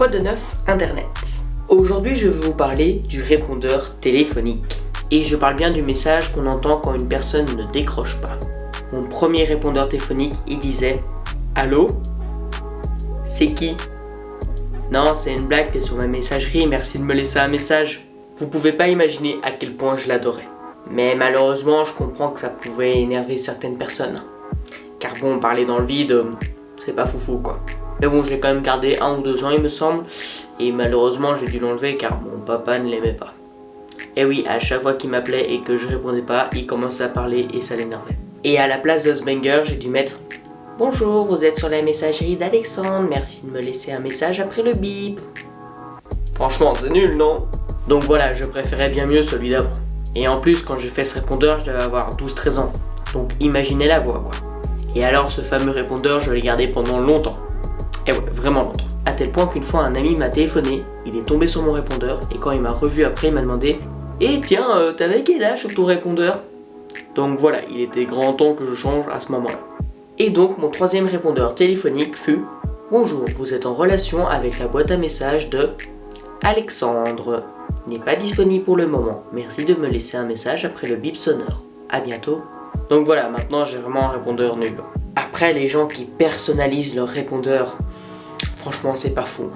Quoi de neuf Internet? Aujourd'hui je vais vous parler du répondeur téléphonique. Et je parle bien du message qu'on entend quand une personne ne décroche pas. Mon premier répondeur téléphonique, il disait « Allô? C'est qui? Non, c'est une blague, t'es sur ma messagerie, merci de me laisser un message. » Vous pouvez pas imaginer à quel point je l'adorais. Mais malheureusement, je comprends que ça pouvait énerver certaines personnes. Car bon, parler dans le vide, c'est pas foufou quoi. Mais bon, je l'ai quand même gardé 1 ou 2 ans il me semble. Et malheureusement, j'ai dû l'enlever car mon papa ne l'aimait pas. Et oui, à chaque fois qu'il m'appelait et que je répondais pas, il commençait à parler et ça l'énervait. Et à la place de ce banger, j'ai dû mettre « Bonjour, vous êtes sur la messagerie d'Alexandre, merci de me laisser un message après le bip. » Franchement, c'est nul, non? Donc voilà, je préférais bien mieux celui d'avant. Et en plus, quand j'ai fait ce répondeur, je devais avoir 12-13 ans. Donc imaginez la voix quoi. Et alors, ce fameux répondeur, je l'ai gardé pendant longtemps. Et ouais, vraiment longtemps. À tel point qu'une fois, un ami m'a téléphoné, il est tombé sur mon répondeur, et quand il m'a revu après, il m'a demandé « Eh tiens, t'avais quel âge sur ton répondeur ?» Donc voilà, il était grand temps que je change à ce moment-là. Et donc, mon troisième répondeur téléphonique fut « Bonjour, vous êtes en relation avec la boîte à messages de Alexandre. N'est pas disponible pour le moment. Merci de me laisser un message après le bip sonore. À bientôt. » Donc voilà, maintenant j'ai vraiment un répondeur nul. Après, les gens qui personnalisent leur répondeur, franchement, c'est pas fou.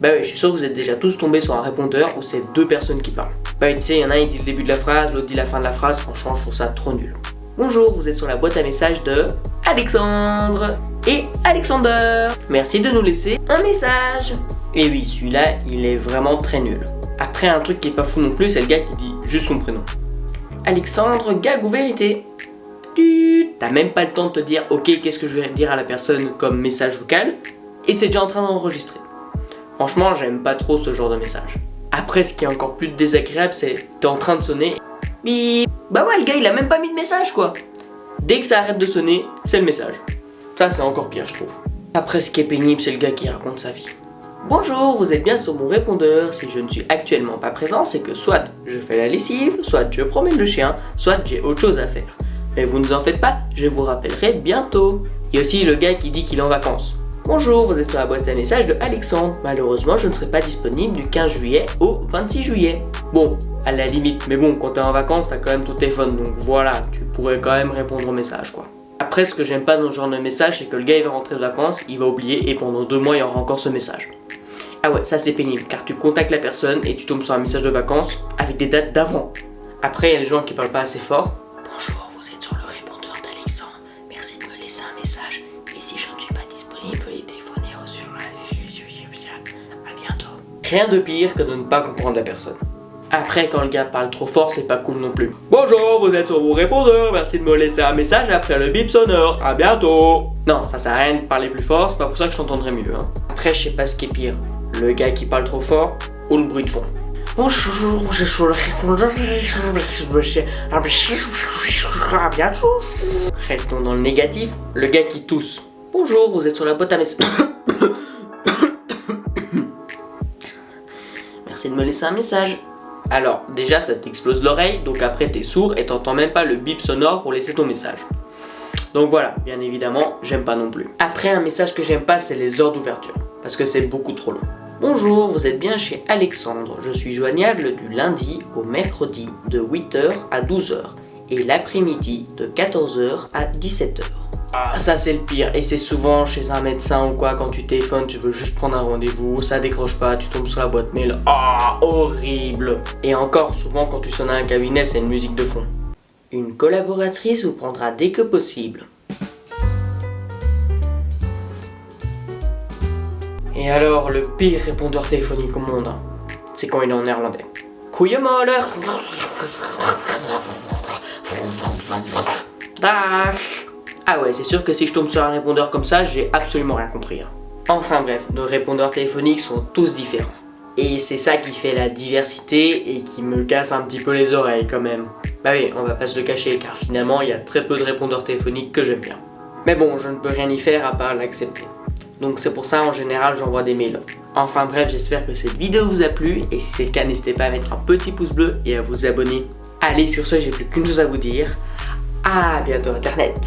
Bah oui, je suis sûr que vous êtes déjà tous tombés sur un répondeur où c'est 2 personnes qui parlent. Bah tu sais, il y en a un qui dit le début de la phrase, l'autre dit la fin de la phrase, franchement, je trouve ça trop nul. Bonjour, vous êtes sur la boîte à messages de Alexandre et Alexander. Merci de nous laisser un message. Et oui, celui-là, il est vraiment très nul. Après, un truc qui est pas fou non plus, c'est le gars qui dit juste son prénom. Alexandre, gag ou vérité? T'as même pas le temps de te dire ok, qu'est-ce que je vais dire à la personne comme message vocal, et c'est déjà en train d'enregistrer. Franchement, j'aime pas trop ce genre de message. Après, ce qui est encore plus désagréable, c'est t'es en train de sonner, bip. Bah ouais, le gars il a même pas mis de message quoi. Dès que ça arrête de sonner, c'est le message. Ça c'est encore pire je trouve. Après, ce qui est pénible, c'est le gars qui raconte sa vie. Bonjour, vous êtes bien sur mon répondeur. Si je ne suis actuellement pas présent, c'est que soit je fais la lessive, soit je promène le chien, soit j'ai autre chose à faire. Mais vous ne vous en faites pas, je vous rappellerai bientôt. Il y a aussi le gars qui dit qu'il est en vacances. Bonjour, vous êtes sur la boîte à messages de Alexandre. Malheureusement, je ne serai pas disponible du 15 juillet au 26 juillet. Bon, à la limite, mais bon, quand t'es en vacances, t'as quand même ton téléphone, donc voilà, tu pourrais quand même répondre au message quoi. Après, ce que j'aime pas dans ce genre de message, c'est que le gars il va rentrer de vacances, il va oublier et pendant 2 mois il y aura encore ce message. Ah ouais, ça c'est pénible, car tu contactes la personne et tu tombes sur un message de vacances avec des dates d'avant. Après, il y a les gens qui parlent pas assez fort. Bonjour, vous êtes sur le répondeur d'Alexandre. Merci de me laisser un message. Et si je ne suis pas disponible, veuillez téléphoner au sur. À bientôt. Rien de pire que de ne pas comprendre la personne. Après, quand le gars parle trop fort, c'est pas cool non plus. Bonjour, vous êtes sur mon répondeur. Merci de me laisser un message après le bip sonore. À bientôt. Non, ça sert à rien de parler plus fort, c'est pas pour ça que je t'entendrai mieux. Hein. Après, je sais pas ce qui est pire. Le gars qui parle trop fort ou le bruit de fond. Bonjour, vous êtes sur le répondeur. À bientôt. Restons dans le négatif. Le gars qui tousse. Bonjour, vous êtes sur la boîte à messages. Merci de me laisser un message. Alors, déjà, ça t'explose l'oreille, donc après t'es sourd et t'entends même pas le bip sonore pour laisser ton message. Donc voilà, bien évidemment, j'aime pas non plus. Après, un message que j'aime pas, c'est les heures d'ouverture, parce que c'est beaucoup trop long. Bonjour, vous êtes bien chez Alexandre. Je suis joignable du lundi au mercredi de 8h à 12h et l'après-midi de 14h à 17h. Ah, ça c'est le pire, et c'est souvent chez un médecin ou quoi, quand tu téléphones, tu veux juste prendre un rendez-vous, ça décroche pas, tu tombes sur la boîte mail, ah, horrible. Et encore, souvent quand tu sonnes à un cabinet, c'est une musique de fond. Une collaboratrice vous prendra dès que possible. Et alors, le pire répondeur téléphonique au monde, hein, c'est quand il est en néerlandais. Goeiemorgen. Ah ouais, c'est sûr que si je tombe sur un répondeur comme ça, j'ai absolument rien compris. Hein. Enfin bref, nos répondeurs téléphoniques sont tous différents. Et c'est ça qui fait la diversité et qui me casse un petit peu les oreilles quand même. Bah oui, on va pas se le cacher, car finalement, il y a très peu de répondeurs téléphoniques que j'aime bien. Mais bon, je ne peux rien y faire à part l'accepter. Donc c'est pour ça, en général, j'envoie des mails. Enfin bref, j'espère que cette vidéo vous a plu, et si c'est le cas, n'hésitez pas à mettre un petit pouce bleu et à vous abonner. Allez, sur ce, j'ai plus qu'une chose à vous dire. À bientôt Internet.